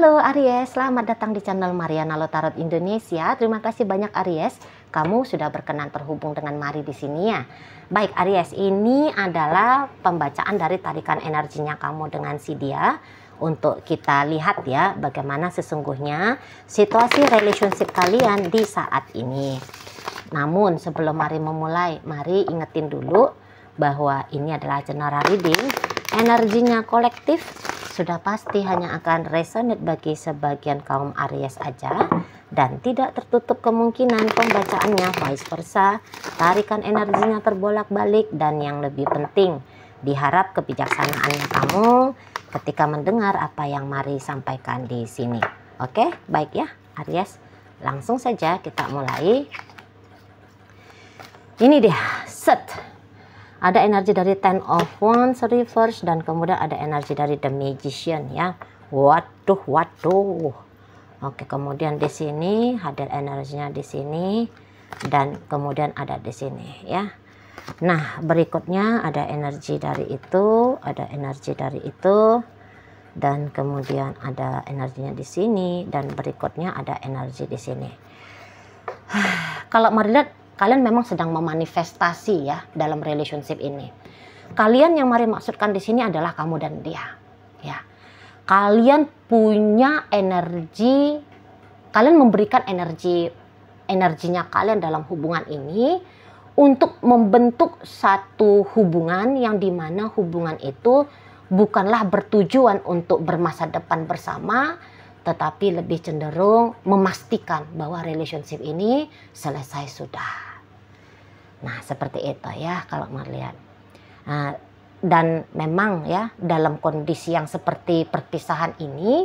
Halo Aries, selamat datang di channel Mariana Lo Tarot Indonesia. Terima kasih banyak Aries, kamu sudah berkenan terhubung dengan Mari di sini ya. Baik Aries, ini adalah pembacaan dari tarikan energinya kamu dengan si dia. Untuk kita lihat ya bagaimana sesungguhnya situasi relationship kalian di saat ini. Namun sebelum Mari memulai, Mari ingetin dulu bahwa ini adalah general reading. Energinya kolektif sudah pasti hanya akan resonate bagi sebagian kaum Aries aja, dan tidak tertutup kemungkinan pembacaannya vice versa. Tarikan energinya terbolak-balik, dan yang lebih penting, diharap kebijaksanaannya kamu ketika mendengar apa yang Mari sampaikan di sini. Oke, baik ya Aries, langsung saja kita mulai. Ini dia, set. Ada energi dari Ten of Wands reverse, dan kemudian ada energi dari The Magician ya. Waduh. Oke, kemudian di sini hadir energinya di sini, dan kemudian ada di sini ya. Nah, berikutnya ada energi dari itu, ada energi dari itu, dan kemudian ada energinya di sini, dan berikutnya ada energi di sini. Kalau Mari lihat, kalian memang sedang memanifestasi ya dalam relationship ini. Kalian yang Mari maksudkan di sini adalah kamu dan dia. Ya, kalian punya energi, kalian memberikan energinya kalian dalam hubungan ini untuk membentuk satu hubungan yang dimana hubungan itu bukanlah bertujuan untuk bermasa depan bersama, tetapi lebih cenderung memastikan bahwa relationship ini selesai sudah. Nah, seperti itu ya kalau melihat. Nah, dan memang ya dalam kondisi yang seperti perpisahan ini,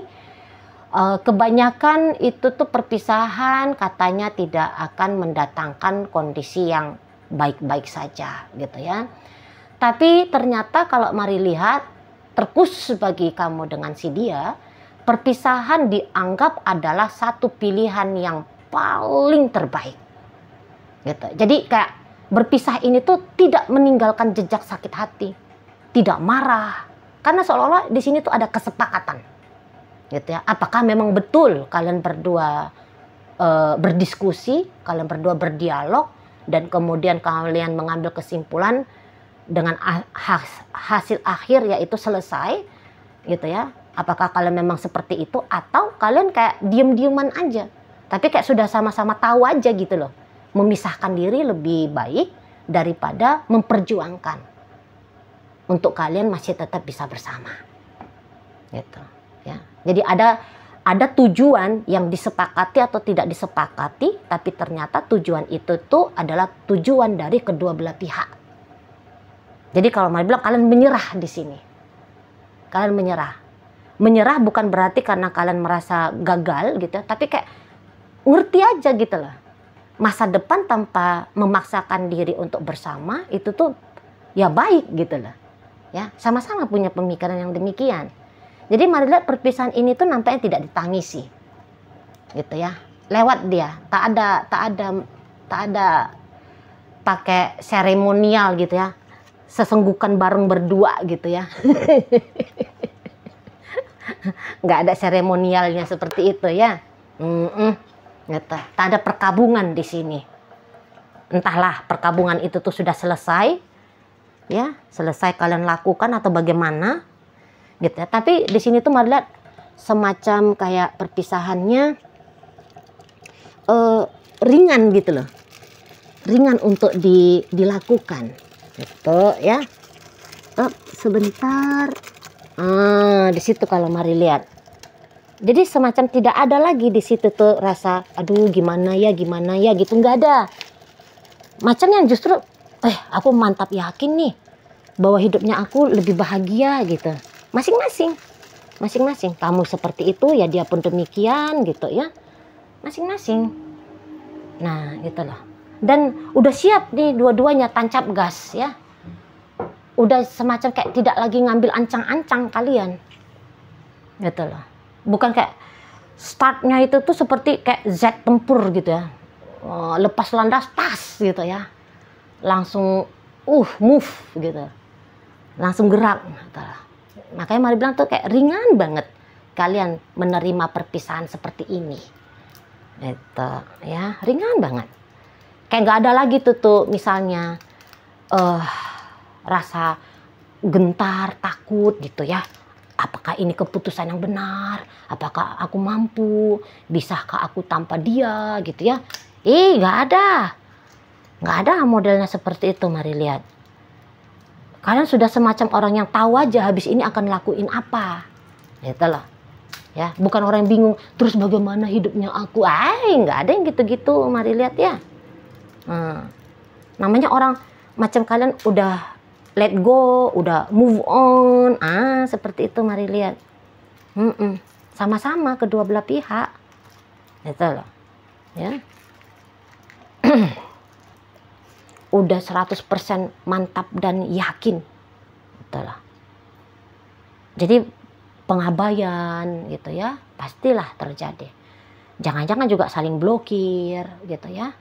kebanyakan itu tuh perpisahan katanya tidak akan mendatangkan kondisi yang baik-baik saja gitu ya. Tapi ternyata kalau Mari lihat, terkhusus bagi kamu dengan si dia, perpisahan dianggap adalah satu pilihan yang paling terbaik. Gitu. Jadi kayak berpisah ini tuh tidak meninggalkan jejak sakit hati, tidak marah, karena seolah-olah di sini tuh ada kesepakatan. Gitu ya. Apakah memang betul kalian berdua berdiskusi, kalian berdua berdialog, dan kemudian kalian mengambil kesimpulan dengan hasil akhir yaitu selesai, gitu ya. Apakah kalian memang seperti itu, atau kalian kayak diem-dieman aja, tapi kayak sudah sama-sama tahu aja gitu loh. Memisahkan diri lebih baik daripada memperjuangkan untuk kalian masih tetap bisa bersama. Gitu ya. Jadi ada tujuan yang disepakati atau tidak disepakati, tapi ternyata tujuan itu tuh adalah tujuan dari kedua belah pihak. Jadi kalau Mari bilang kalian menyerah di sini. Kalian menyerah. Menyerah bukan berarti karena kalian merasa gagal gitu, tapi kayak ngerti aja gitu loh. Masa depan tanpa memaksakan diri untuk bersama itu tuh ya baik gitu loh. Ya, sama-sama punya pemikiran yang demikian. Jadi Mari lihat perpisahan ini tuh nampaknya tidak ditangisi. Gitu ya. Lewat dia, tak ada pakai seremonial gitu ya. Sesenggukan bareng berdua gitu ya. Nggak ada seremonialnya seperti itu ya. Gitu. Tak ada perkabungan di sini. Entahlah perkabungan itu tuh sudah selesai, ya selesai kalian lakukan atau bagaimana, gitu ya. Tapi di sini tuh Mari lihat semacam kayak perpisahannya ringan gitu loh, ringan untuk dilakukan, gitu ya. Sebentar, di situ kalau Mari lihat. Jadi semacam tidak ada lagi di situ tuh rasa aduh gimana ya gitu, nggak ada. Macam yang justru aku mantap yakin nih bahwa hidupnya aku lebih bahagia gitu. Masing-masing kamu seperti itu ya, dia pun demikian gitu ya. Masing-masing. Nah, gitu loh. Dan udah siap nih dua-duanya tancap gas ya. Udah semacam kayak tidak lagi ngambil ancang-ancang kalian. Gitu loh. Bukan kayak startnya itu tuh seperti kayak Z tempur gitu ya. Lepas landas tas gitu ya. Langsung move gitu. Langsung gerak. Makanya Mari bilang tuh kayak ringan banget. kalian menerima perpisahan seperti ini. Itu ya, ringan banget. Kayak nggak ada lagi tuh misalnya rasa gentar, takut gitu ya. Apakah ini keputusan yang benar? Apakah aku mampu? Bisakah aku tanpa dia gitu ya? Nggak ada. Nggak ada modelnya seperti itu. Mari lihat. Kalian sudah semacam orang yang tahu aja habis ini akan lakuin apa. Gitu loh. Ya, bukan orang yang bingung, terus bagaimana hidupnya aku? Nggak ada yang gitu-gitu. Mari lihat ya. Namanya orang macam kalian udah let go, udah move on. Seperti itu. Mari lihat. Sama-sama kedua belah pihak. Gitu loh. Ya. Udah 100% mantap dan yakin. Itulah. Jadi pengabaian gitu ya, pastilah terjadi. Jangan-jangan juga saling blokir gitu ya.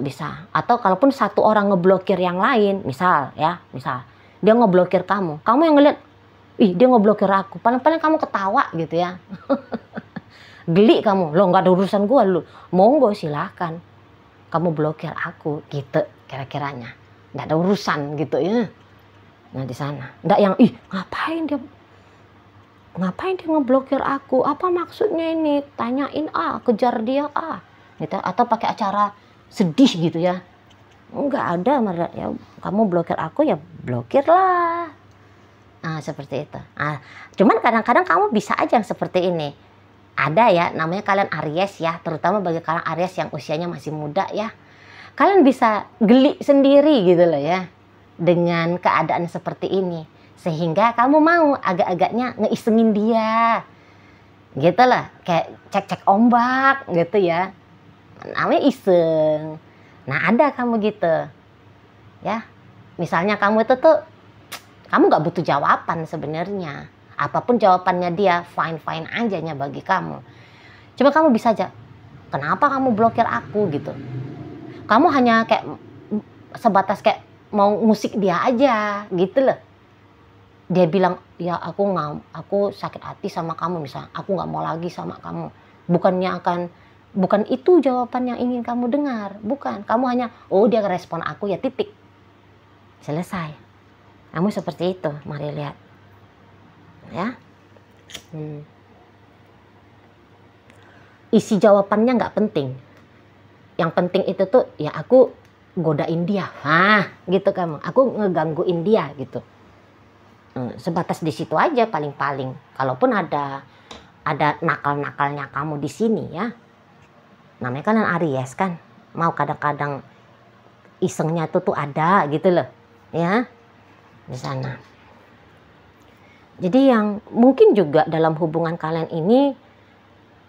Bisa. Atau kalaupun satu orang ngeblokir yang lain, misal dia ngeblokir kamu yang ngeliat, dia ngeblokir aku, paling-paling kamu ketawa gitu ya. Geli kamu, lo nggak ada urusan gue, lo monggo silakan kamu blokir aku gitu kira-kiranya, nggak ada urusan gitu ya. Nah di sana nggak yang ngapain dia ngeblokir aku, apa maksudnya ini, tanyain kejar dia gitu, atau pakai acara sedih gitu ya. Nggak ada, ya kamu blokir aku ya blokir lah. Seperti itu. Cuman kadang-kadang kamu bisa aja yang seperti ini. Ada ya, namanya kalian Aries ya, terutama bagi kalian Aries yang usianya masih muda ya. Kalian bisa geli sendiri gitu loh ya, dengan keadaan seperti ini. Sehingga kamu mau agak-agaknya ngeisengin dia. Gitu lah, kayak cek-cek ombak gitu ya. Namanya iseng. Nah ada kamu gitu. Ya, misalnya kamu itu tuh, kamu gak butuh jawaban sebenarnya. Apapun jawabannya dia, fine-fine ajanya bagi kamu. Coba kamu bisa aja, kenapa kamu blokir aku gitu. Kamu hanya kayak sebatas kayak mau ngusik dia aja gitu loh. Dia bilang, ya aku sakit hati sama kamu misalnya, aku nggak mau lagi sama kamu. Bukan itu jawaban yang ingin kamu dengar, bukan. Kamu hanya, dia respon aku ya titik. Selesai. Kamu seperti itu, mari lihat. Ya. Isi jawabannya nggak penting. Yang penting itu tuh ya aku godain dia, gitu kamu. Aku ngegangguin dia gitu. Sebatas di situ aja paling-paling. Kalaupun ada nakal-nakalnya kamu di sini ya. Namanya kan Aries kan, mau kadang-kadang isengnya tuh ada gitu loh, ya di sana. Jadi yang mungkin juga dalam hubungan kalian ini,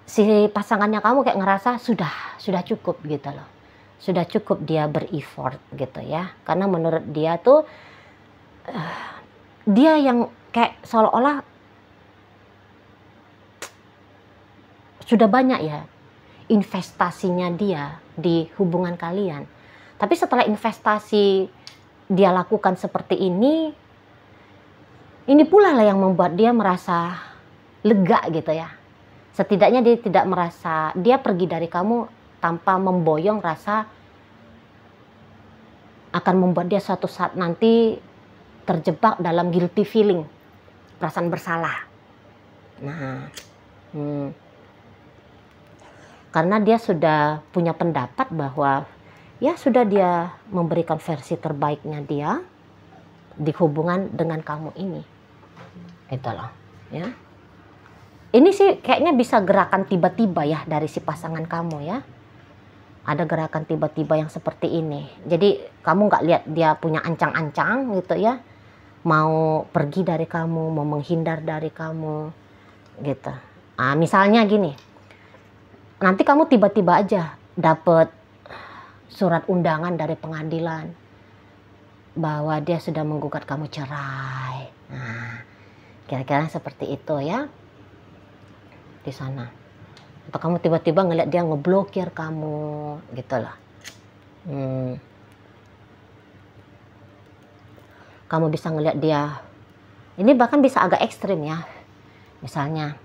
si pasangannya kamu kayak ngerasa sudah cukup gitu loh. Sudah cukup dia ber-effort gitu ya. Karena menurut dia tuh, dia yang kayak seolah-olah sudah banyak ya investasinya dia di hubungan kalian. Tapi setelah investasi dia lakukan seperti ini pula lah yang membuat dia merasa lega gitu ya. Setidaknya dia tidak merasa, dia pergi dari kamu tanpa memboyong rasa akan membuat dia suatu saat nanti terjebak dalam guilty feeling, perasaan bersalah. Nah, karena dia sudah punya pendapat bahwa ya sudah dia memberikan versi terbaiknya dia di hubungan dengan kamu ini. Itu loh, ya. Ini sih kayaknya bisa gerakan tiba-tiba ya dari si pasangan kamu ya. Ada gerakan tiba-tiba yang seperti ini. Jadi kamu nggak lihat dia punya ancang-ancang gitu ya. Mau pergi dari kamu, mau menghindar dari kamu gitu. Misalnya gini. Nanti kamu tiba-tiba aja dapet surat undangan dari pengadilan bahwa dia sudah menggugat kamu cerai. Kira-kira seperti itu ya di sana. Atau kamu tiba-tiba ngeliat dia ngeblokir kamu gitu loh. Kamu bisa ngeliat dia, ini bahkan bisa agak ekstrim ya. Misalnya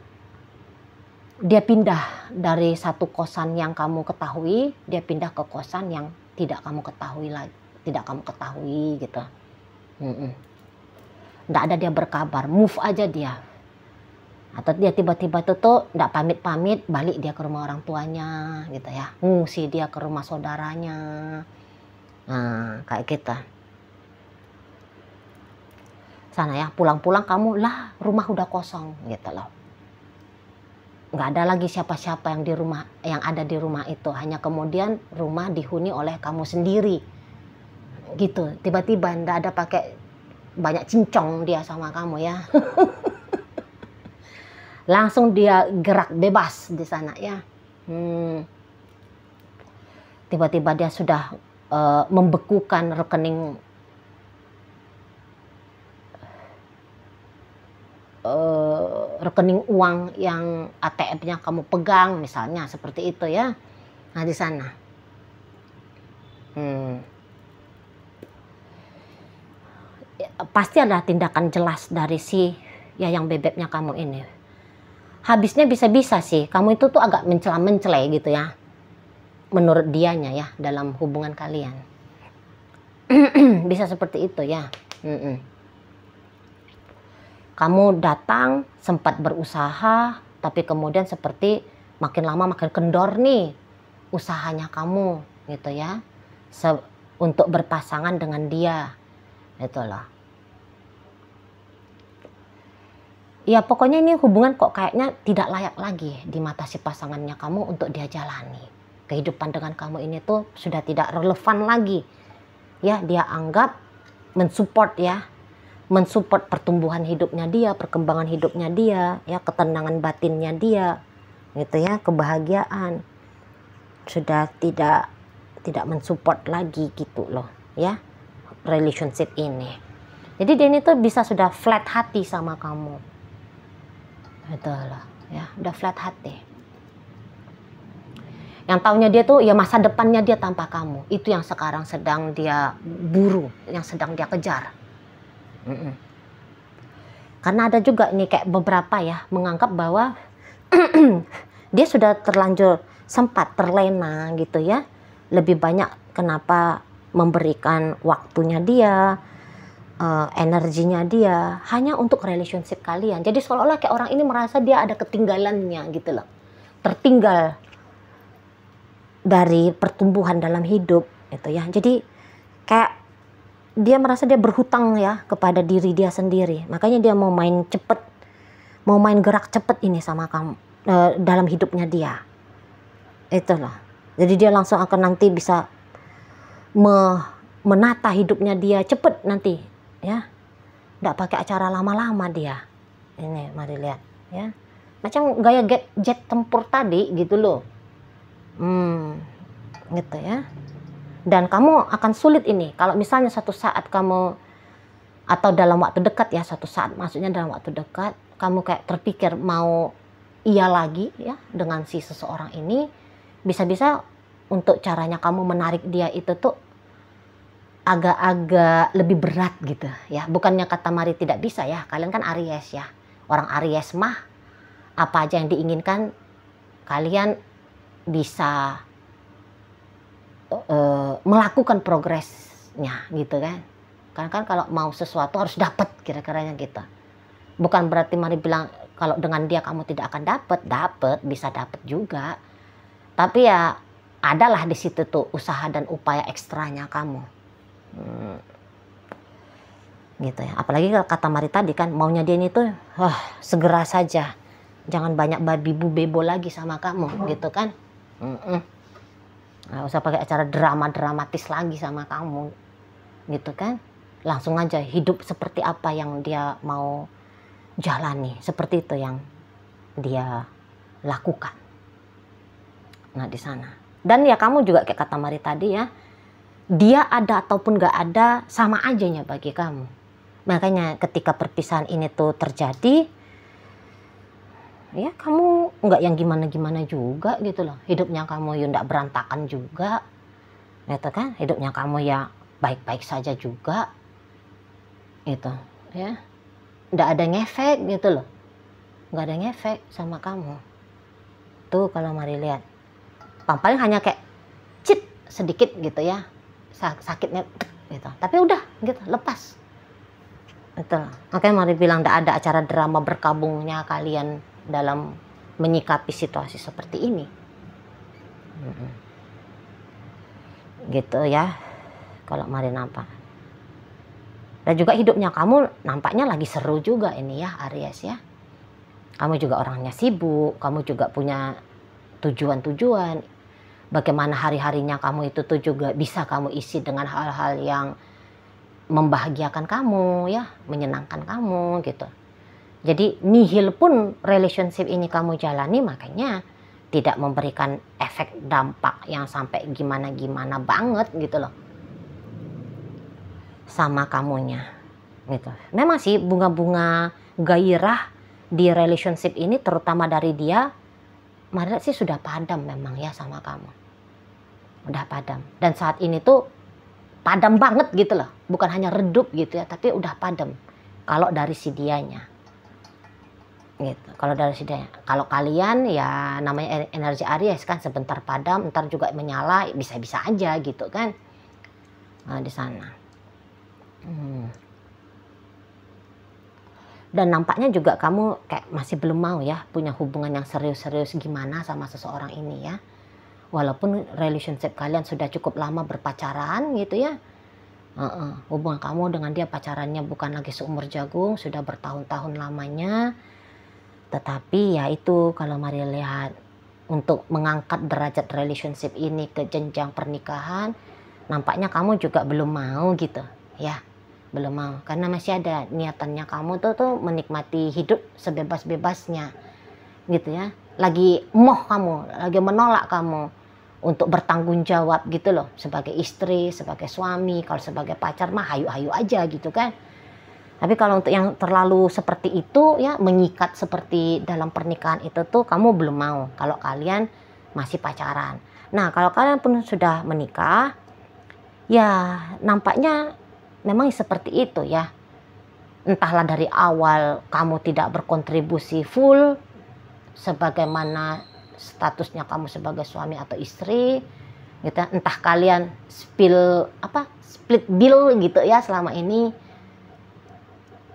dia pindah dari satu kosan yang kamu ketahui, dia pindah ke kosan yang tidak kamu ketahui lagi, tidak kamu ketahui gitu. Nggak ada dia berkabar, move aja dia. Atau dia tiba-tiba tuh nggak pamit-pamit, balik dia ke rumah orang tuanya gitu ya, ngungsi dia ke rumah saudaranya. Nah kayak kita sana ya, pulang-pulang kamu lah rumah udah kosong gitu loh. Nggak ada lagi siapa-siapa yang di rumah, yang ada di rumah itu, hanya kemudian rumah dihuni oleh kamu sendiri gitu. Tiba-tiba nggak ada pakai banyak cincong dia sama kamu ya. Langsung dia gerak bebas di sana ya. Tiba-tiba dia sudah membekukan rekening uang yang ATM-nya kamu pegang misalnya, seperti itu ya. Nah di sana pasti ada tindakan jelas dari si ya yang bebeknya kamu ini. Habisnya bisa-bisa sih kamu itu tuh agak mencela-mencela gitu ya, menurut dianya ya, dalam hubungan kalian. Bisa seperti itu ya. Kamu datang sempat berusaha, tapi kemudian seperti makin lama makin kendor nih usahanya kamu gitu ya, untuk berpasangan dengan dia, itulah. Ya pokoknya ini hubungan kok kayaknya tidak layak lagi di mata si pasangannya kamu untuk dia jalani. Kehidupan dengan kamu ini tuh sudah tidak relevan lagi. Ya dia anggap mensupport ya, mensupport pertumbuhan hidupnya dia, perkembangan hidupnya dia, ya ketenangan batinnya dia, gitu ya, kebahagiaan. Sudah tidak mensupport lagi gitu loh, ya, relationship ini. Jadi dia ini tuh bisa sudah flat hati sama kamu, betul lah, ya, udah flat hati. Yang taunya dia tuh ya masa depannya dia tanpa kamu, itu yang sekarang sedang dia buru, yang sedang dia kejar. Karena ada juga nih kayak beberapa ya menganggap bahwa dia sudah terlanjur sempat terlena gitu ya, lebih banyak kenapa memberikan waktunya dia, energinya dia hanya untuk relationship kalian. Jadi seolah-olah kayak orang ini merasa dia ada ketinggalannya gitu loh, tertinggal dari pertumbuhan dalam hidup gitu ya. Jadi kayak dia merasa dia berhutang ya kepada diri dia sendiri. Makanya dia mau main cepet, mau main gerak cepet ini sama kamu dalam hidupnya dia. Itulah. Jadi dia langsung akan nanti bisa menata hidupnya dia cepet nanti ya. Nggak pakai acara lama-lama dia. Ini mari lihat ya. Macam gaya jet tempur tadi gitu loh. Gitu ya. Dan kamu akan sulit ini kalau misalnya suatu saat kamu, atau dalam waktu dekat ya, suatu saat maksudnya dalam waktu dekat kamu kayak terpikir mau iya lagi ya dengan si seseorang ini, bisa-bisa untuk caranya kamu menarik dia itu tuh agak-agak lebih berat gitu ya. Bukannya kata Mari tidak bisa ya, kalian kan Aries ya, orang Aries mah apa aja yang diinginkan kalian bisa melakukan progresnya gitu kan. Karena kan kalau mau sesuatu harus dapat, kira-kiranya gitu. Bukan berarti Mari bilang kalau dengan dia kamu tidak akan dapat, bisa dapat juga. Tapi ya adalah di situ tuh usaha dan upaya ekstranya kamu. Gitu ya. Apalagi kata Mari tadi kan maunya dia ini tuh segera saja. Jangan banyak babi bu bebo lagi sama kamu gitu kan. Nggak usah pakai acara dramatis lagi sama kamu gitu kan. Langsung aja hidup seperti apa yang dia mau jalani, seperti itu yang dia lakukan. Nah di sana. Dan ya kamu juga kayak kata Mari tadi ya, dia ada ataupun nggak ada sama ajanya bagi kamu. Makanya ketika perpisahan ini tuh terjadi, ya kamu nggak yang gimana-gimana juga gitu loh. Hidupnya kamu ya nggak berantakan juga gitu kan. Hidupnya kamu ya baik-baik saja juga gitu ya. Nggak ada ngefek gitu loh. nggak ada ngefek sama kamu. Tuh kalau mari lihat, paling hanya kayak cit sedikit gitu ya, sakitnya gitu, tapi udah gitu lepas. Betul. Makanya mari bilang tidak ada acara drama berkabungnya kalian dalam menyikapi situasi seperti ini. Gitu ya, kalau mari nampak. Dan juga hidupnya kamu nampaknya lagi seru juga ini ya Aries ya. Kamu juga orangnya sibuk, kamu juga punya tujuan-tujuan. Bagaimana hari-harinya kamu itu tuh juga bisa kamu isi dengan hal-hal yang membahagiakan kamu ya, menyenangkan kamu gitu. Jadi nihil pun relationship ini kamu jalani, makanya tidak memberikan efek dampak yang sampai gimana-gimana banget gitu loh sama kamunya gitu. Memang sih bunga-bunga gairah di relationship ini terutama dari dia, Maria sih sudah padam memang ya sama kamu. Udah padam. Dan saat ini tuh padam banget gitu loh. Bukan hanya redup gitu ya, tapi udah padam. Kalau dari si dianya. Gitu. Kalau dari si dianya. Kalau kalian ya namanya energi Aries kan sebentar padam, ntar juga menyala, bisa-bisa aja gitu kan. Nah, di sana. Dan nampaknya juga kamu kayak masih belum mau ya punya hubungan yang serius-serius gimana sama seseorang ini ya. Walaupun relationship kalian sudah cukup lama berpacaran gitu ya. Hubungan kamu dengan dia pacarannya bukan lagi seumur jagung, sudah bertahun-tahun lamanya. Tetapi ya itu kalau mari lihat untuk mengangkat derajat relationship ini ke jenjang pernikahan, nampaknya kamu juga belum mau gitu ya. Belum mau, karena masih ada niatannya kamu tuh menikmati hidup sebebas-bebasnya gitu ya. Lagi kamu, lagi menolak kamu untuk bertanggung jawab gitu loh, sebagai istri, sebagai suami. Kalau sebagai pacar mah hayu-hayu aja gitu kan. Tapi kalau untuk yang terlalu seperti itu ya, mengikat seperti dalam pernikahan itu tuh kamu belum mau kalau kalian masih pacaran. Nah kalau kalian pun sudah menikah ya nampaknya memang seperti itu ya. Entahlah dari awal kamu tidak berkontribusi full sebagaimana statusnya kamu sebagai suami atau istri gitu. Entah kalian split bill gitu ya selama ini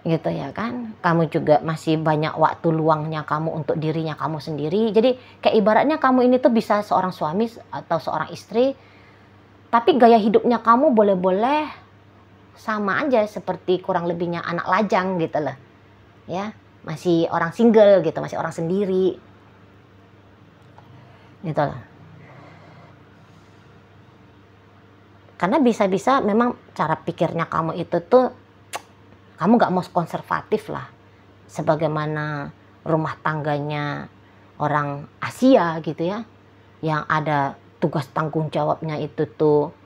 gitu ya kan. Kamu juga masih banyak waktu luangnya kamu untuk dirinya kamu sendiri. Jadi kayak ibaratnya kamu ini tuh bisa seorang suami atau seorang istri, tapi gaya hidupnya kamu boleh-boleh sama aja seperti kurang lebihnya anak lajang gitu loh ya, masih orang single gitu, masih orang sendiri gitu loh. Karena bisa-bisa memang cara pikirnya kamu itu tuh kamu gak mau konservatif lah sebagaimana rumah tangganya orang Asia gitu ya, yang ada tugas tanggung jawabnya itu tuh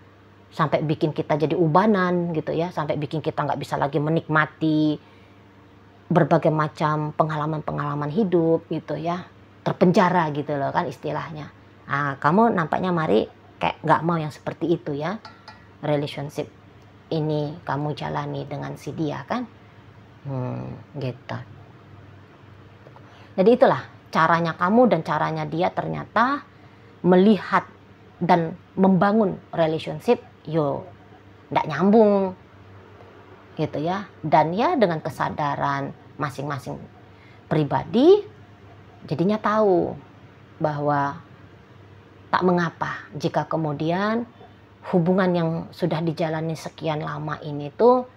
sampai bikin kita jadi ubanan gitu ya, sampai bikin kita nggak bisa lagi menikmati berbagai macam pengalaman-pengalaman hidup gitu ya, terpenjara gitu loh kan istilahnya. Nah, kamu nampaknya mari kayak nggak mau yang seperti itu ya, relationship ini kamu jalani dengan si dia kan, gitu. Jadi itulah caranya kamu dan caranya dia ternyata melihat dan membangun relationship. Nggak nyambung gitu ya. Dan ya dengan kesadaran masing-masing pribadi jadinya tahu bahwa tak mengapa jika kemudian hubungan yang sudah dijalani sekian lama ini tuh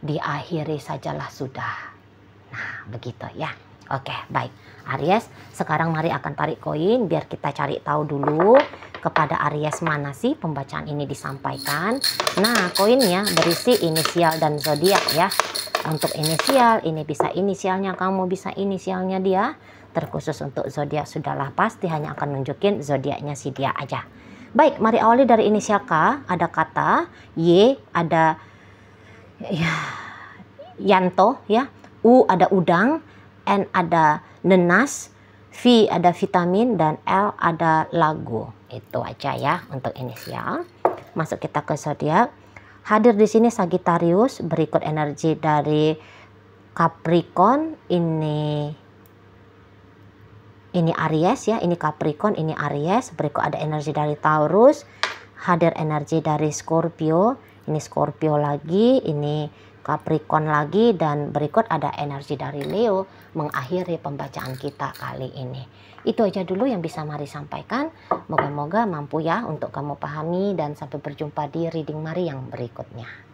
diakhiri sajalah sudah. Nah begitu ya. Oke baik Aries, sekarang mari akan tarik koin biar kita cari tahu dulu kepada Aries mana sih pembacaan ini disampaikan. Nah koinnya berisi inisial dan zodiak ya. Untuk inisial ini bisa inisialnya kamu, bisa inisialnya dia. Terkhusus untuk zodiak sudahlah pasti hanya akan nunjukin zodiaknya si dia aja. Baik, mari awali dari inisial K. Ada kata Y, ada ya, Yanto ya. U ada udang, N ada nenas, V ada vitamin, dan L ada lagu. Itu aja ya untuk inisial. Masuk kita ke zodiak. Hadir di sini Sagittarius, berikut energi dari Capricorn, ini Ini Aries ya, ini Capricorn, ini Aries. Berikut ada energi dari Taurus, hadir energi dari Scorpio, ini Scorpio lagi, ini Capricorn lagi, dan berikut ada energi dari Leo mengakhiri pembacaan kita kali ini. Itu aja dulu yang bisa Mari sampaikan. Moga-moga mampu ya untuk kamu pahami, dan sampai berjumpa di reading Mari yang berikutnya.